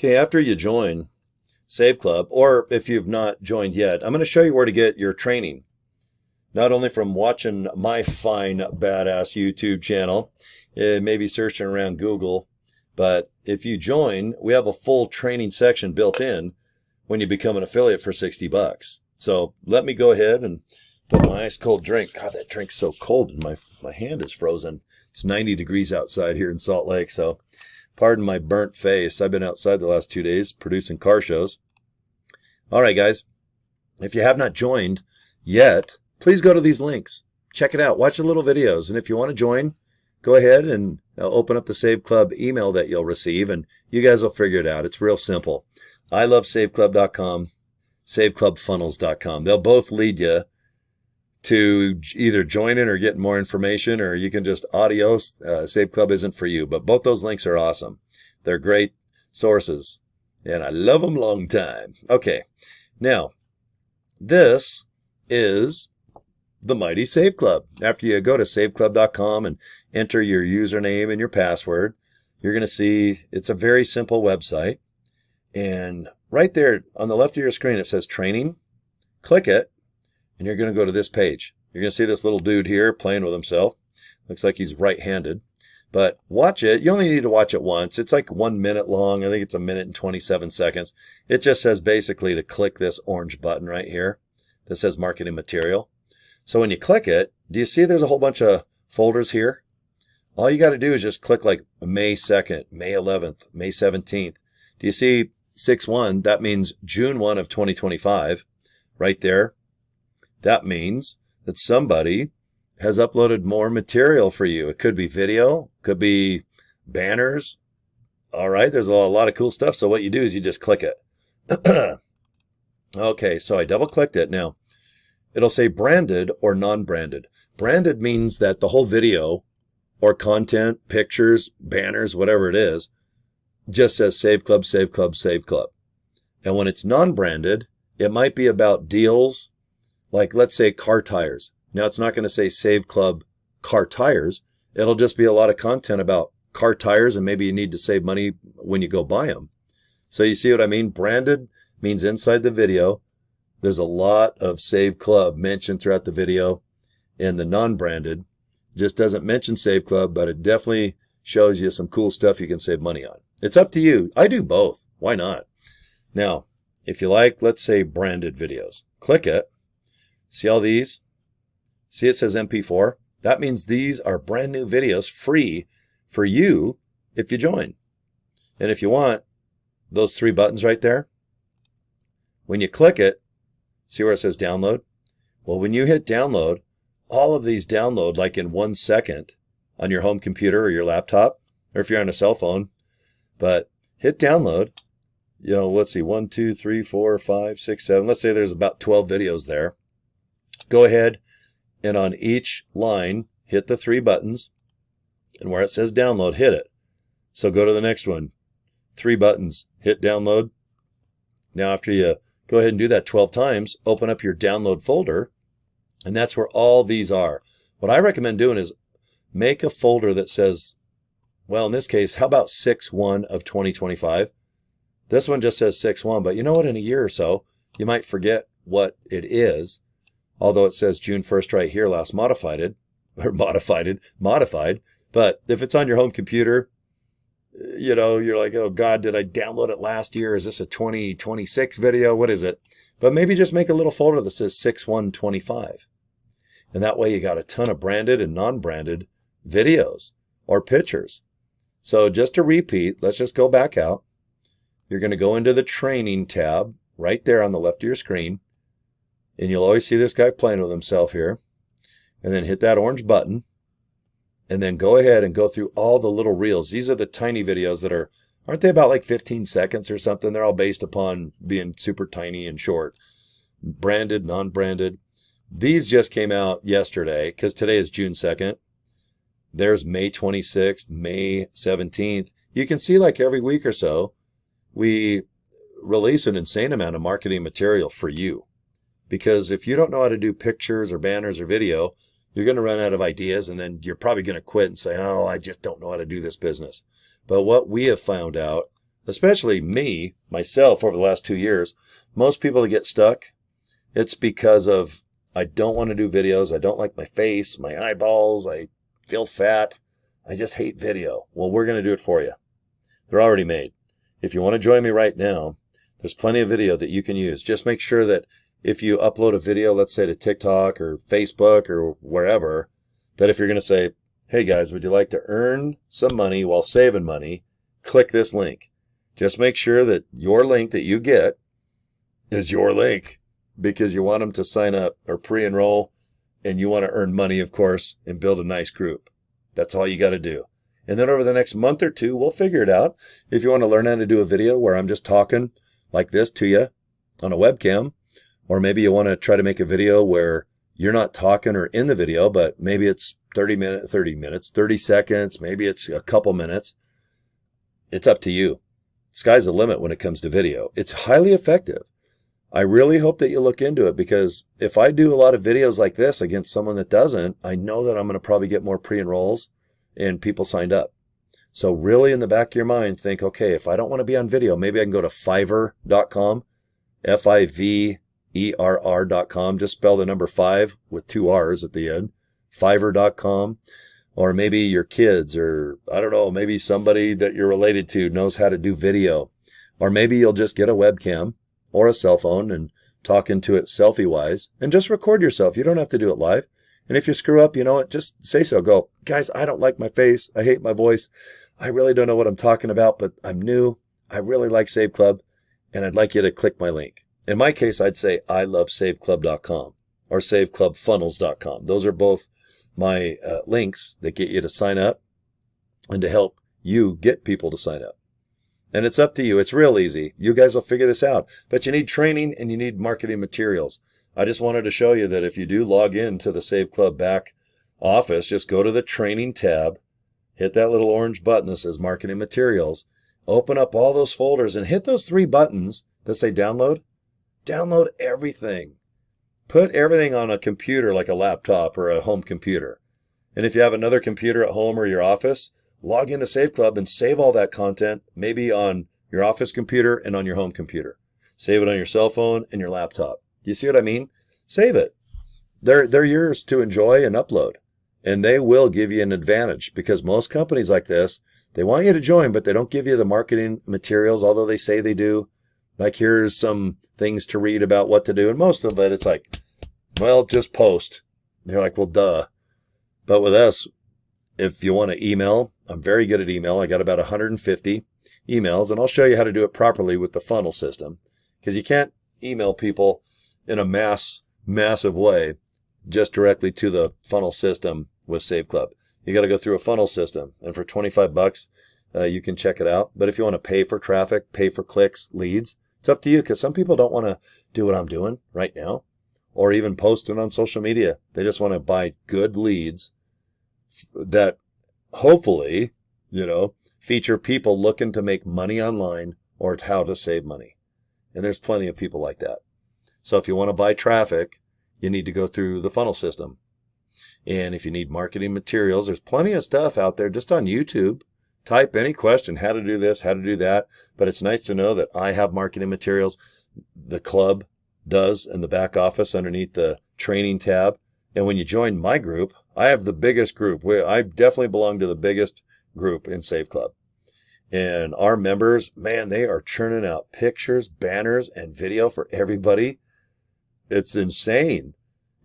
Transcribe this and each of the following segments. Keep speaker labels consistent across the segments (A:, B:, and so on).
A: Okay, after you join Save Club, or if you've not joined yet, I'm going to show you where to get your training. Not only from watching my fine, badass YouTube channel, maybe searching around Google, but if you join, we have a full training section built in when you become an affiliate for 60 bucks. So let me go ahead and put my ice cold drink. God, that drink's so cold and my hand is frozen. It's 90 degrees outside here in Salt Lake, so pardon my burnt face. I've been outside the last 2 days producing car shows. All right, guys, if you have not joined yet, please go to these links. Check it out. Watch the little videos. And if you want to join, go ahead and open up the Save Club email that you'll receive, and you guys will figure it out. It's real simple. I love saveclub.com, saveclubfunnels.com. They'll both lead you to either join in or get more information, or you can just audio. Save Club isn't for you, but both those links are awesome. They're great sources, and I love them long time. Okay, now this is the mighty Save Club. After you go to saveclub.com and enter your username and your password, you're going to see it's a very simple website. And right there on the left of your screen, it says training. Click it, and you're going to go to this page. You're going to see this little dude here playing with himself. Looks like he's right-handed. But watch it. You only need to watch it once. It's like 1 minute long. I think it's 1 minute and 27 seconds. It just says basically to click this orange button right here that says marketing material. So when you click it, do you see there's a whole bunch of folders here? All you got to do is just click like May 2nd, May 11th, May 17th. Do you see 6/1? That means June 1 of 2025 right there. That means that somebody has uploaded more material for you. It could be video, could be banners. All right, there's a lot of cool stuff. So what you do is you just click it. Okay, so I double clicked it. Now, it'll say branded or non-branded. Branded means that the whole video or content, pictures, banners, whatever it is, just says Save Club, Save Club, Save Club. And when it's non-branded, it might be about deals, like let's say car tires. Now it's not going to say Save Club car tires. It'll just be a lot of content about car tires, and maybe you need to save money when you go buy them. So you see what I mean? Branded means inside the video, there's a lot of Save Club mentioned throughout the video, and the non-branded just doesn't mention Save Club, but it definitely shows you some cool stuff you can save money on. It's up to you. I do both. Why not? Now, if you like, let's say branded videos. Click it. See all these? See it says MP4? That means these are brand new videos free for you if you join. And if you want, those 3 buttons right there, when you click it, see where it says download? Well, when you hit download, all of these download like in 1 second on your home computer or your laptop, or if you're on a cell phone. But hit download. You know, let's see, 1, 2, 3, 4, 5, 6, 7. Let's say there's about 12 videos there. Go ahead and on each line, hit the 3 buttons. And where it says download, hit it. So go to the next one. 3 buttons, hit download. Now after you go ahead and do that 12 times, open up your download folder, and that's where all these are. What I recommend doing is make a folder that says, well, in this case, how about 6/1 of 2025? This one just says 6/1, but you know what? In a year or so, you might forget what it is, although it says June 1st right here, last modified. But if it's on your home computer, you know, you're like, oh God, did I download it last year? Is this a 2026 video? What is it? But maybe just make a little folder that says 6/1/25. And that way you got a ton of branded and non-branded videos or pictures. So just to repeat, let's just go back out. You're going to go into the training tab right there on the left of your screen. And you'll always see this guy playing with himself here. And then hit that orange button. And then go ahead and go through all the little reels. These are the tiny videos that aren't they about like 15 seconds or something? They're all based upon being super tiny and short. Branded, non-branded. These just came out yesterday because today is June 2nd. There's May 26th, May 17th. You can see like every week or so, we release an insane amount of marketing material for you. Because if you don't know how to do pictures or banners or video, you're going to run out of ideas, and then you're probably going to quit and say, oh, I just don't know how to do this business. But what we have found out, especially myself over the last 2 years, most people that get stuck, it's because of, I don't want to do videos. I don't like my face, my eyeballs. I feel fat. I just hate video. Well, we're going to do it for you. They're already made. If you want to join me right now, there's plenty of video that you can use. Just make sure that if you upload a video, let's say to TikTok or Facebook or wherever, that if you're going to say, hey guys, would you like to earn some money while saving money? Click this link. Just make sure that your link that you get is your link, because you want them to sign up or pre-enroll, and you want to earn money, of course, and build a nice group. That's all you got to do. And then over the next month or two, we'll figure it out. If you want to learn how to do a video where I'm just talking like this to you on a webcam, or maybe you want to try to make a video where you're not talking or in the video, but maybe it's 30 minutes, 30 seconds, maybe it's a couple minutes. It's up to you. Sky's the limit when it comes to video. It's highly effective. I really hope that you look into it, because if I do a lot of videos like this against someone that doesn't, I know that I'm going to probably get more pre-enrolls and people signed up. So really in the back of your mind, think, okay, if I don't want to be on video, maybe I can go to Fiverr.com, Fiverr.com, just spell the number 5 with 2 R's at the end, Fiverr.com. Or maybe your kids, or I don't know, maybe somebody that you're related to knows how to do video. Or maybe you'll just get a webcam or a cell phone and talk into it selfie-wise and just record yourself. You don't have to do it live. And if you screw up, you know what, just say so. Go, guys, I don't like my face. I hate my voice. I really don't know what I'm talking about, but I'm new. I really like Save Club, and I'd like you to click my link. In my case, I'd say I love saveclub.com or saveclubfunnels.com. Those are both my links that get you to sign up and to help you get people to sign up. And it's up to you. It's real easy. You guys will figure this out. But you need training and you need marketing materials. I just wanted to show you that if you do log into the Save Club back office, just go to the training tab, hit that little orange button that says marketing materials, open up all those folders and hit those 3 buttons that say download. Download everything. Put everything on a computer like a laptop or a home computer. And if you have another computer at home or your office, log into Save Club and save all that content, maybe on your office computer and on your home computer. Save it on your cell phone and your laptop. You see what I mean? Save it. They're yours to enjoy and upload. And they will give you an advantage, because most companies like this, they want you to join, but they don't give you the marketing materials, although they say they do. Like, here's some things to read about what to do. And most of it, it's like, well, just post. And you're like, well, duh. But with us, if you want to email, I'm very good at email. I got about 150 emails, and I'll show you how to do it properly with the funnel system, because you can't email people in a massive way just directly to the funnel system with Save Club. You got to go through a funnel system, and for $25, you can check it out. But if you want to pay for traffic, pay for clicks, leads, it's up to you, because some people don't want to do what I'm doing right now or even post it on social media. They just want to buy good leads that hopefully, feature people looking to make money online or how to save money. And there's plenty of people like that. So if you want to buy traffic, you need to go through the funnel system. And if you need marketing materials, there's plenty of stuff out there just on YouTube. Type any question, how to do this, how to do that. But it's nice to know that I have marketing materials. The club does in the back office underneath the training tab. And when you join my group, I have the biggest group. I definitely belong to the biggest group in Save Club. And our members, man, they are churning out pictures, banners, and video for everybody. It's insane.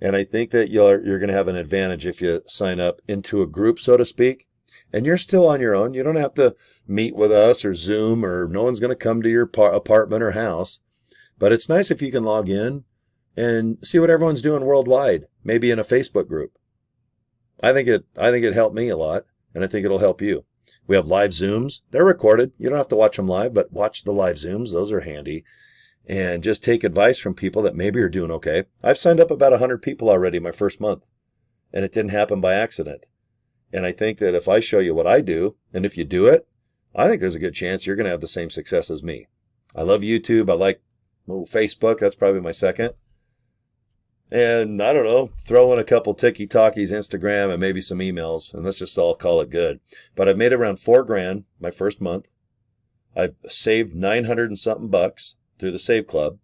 A: And I think that you're going to have an advantage if you sign up into a group, so to speak. And you're still on your own. You don't have to meet with us or Zoom, or no one's going to come to your apartment or house. But it's nice if you can log in and see what everyone's doing worldwide, maybe in a Facebook group. I think it helped me a lot, and I think it'll help you. We have live Zooms. They're recorded. You don't have to watch them live, but watch the live Zooms. Those are handy. And just take advice from people that maybe are doing okay. I've signed up about 100 people already my first month, and it didn't happen by accident. And I think that if I show you what I do, and if you do it, I think there's a good chance you're going to have the same success as me. I love YouTube. I like Facebook. That's probably my second. And I don't know, throw in a couple TikTokies, Instagram, and maybe some emails, and let's just all call it good. But I've made around $4,000 my first month. I've saved 900 and something bucks through the Save Club.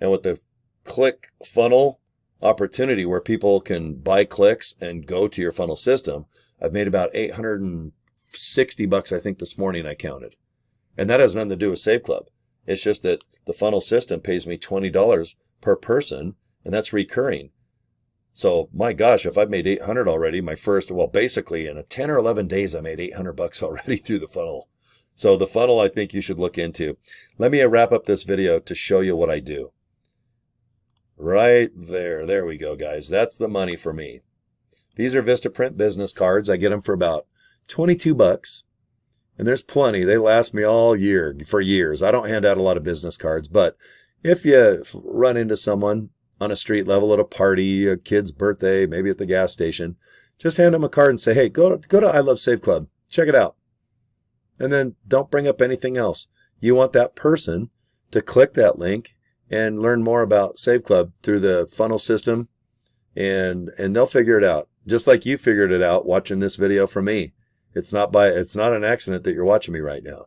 A: And with the click funnel opportunity where people can buy clicks and go to your funnel system, I've made about 860 bucks, I think, this morning I counted. And that has nothing to do with Save Club. It's just that the funnel system pays me $20 per person, and that's recurring. So my gosh, if I've made 800 already, basically in 10 or 11 days, I made 800 bucks already through the funnel. So the funnel, I think you should look into. Let me wrap up this video to show you what I do. Right there. There we go, guys. That's the money for me. These are Vistaprint business cards. I get them for about 22 bucks. And there's plenty. They last me all year, for years. I don't hand out a lot of business cards, but if you run into someone on a street level at a party, a kid's birthday, maybe at the gas station, just hand them a card and say, hey, go to I Love Save Club. Check it out. And then don't bring up anything else. You want that person to click that link and learn more about Save Club through the funnel system, and they'll figure it out. Just like you figured it out watching this video from me. It's not an accident that you're watching me right now.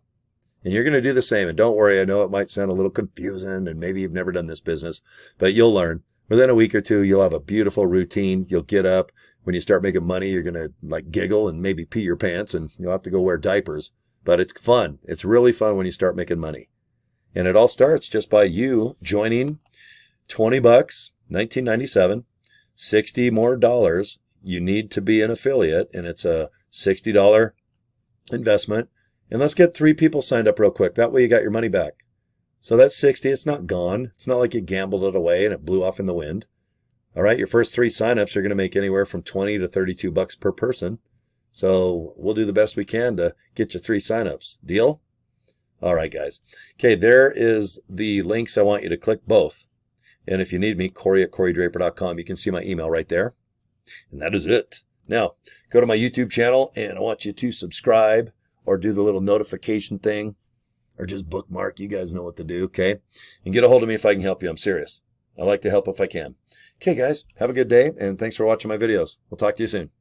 A: And you're going to do the same. And don't worry, I know it might sound a little confusing and maybe you've never done this business, but you'll learn. Within a week or two, you'll have a beautiful routine. You'll get up. When you start making money, you're going to like giggle and maybe pee your pants and you'll have to go wear diapers. But it's fun. It's really fun when you start making money. And it all starts just by you joining. 20 bucks, 1997, 60 more dollars. You need to be an affiliate, and it's a $60 investment. And let's get 3 people signed up real quick. That way you got your money back. So that's 60. It's not gone. It's not like you gambled it away and it blew off in the wind. All right, your first 3 signups are going to make anywhere from 20 to 32 bucks per person. So we'll do the best we can to get you 3 signups. Deal? All right, guys. Okay, there is the links. I want you to click both. And if you need me, Cory at CoryDraper.com. You can see my email right there. And that is it. Now, go to my YouTube channel, and I want you to subscribe or do the little notification thing or just bookmark. You guys know what to do, okay? And get a hold of me if I can help you. I'm serious. I like to help if I can. Okay, guys, have a good day, and thanks for watching my videos. We'll talk to you soon.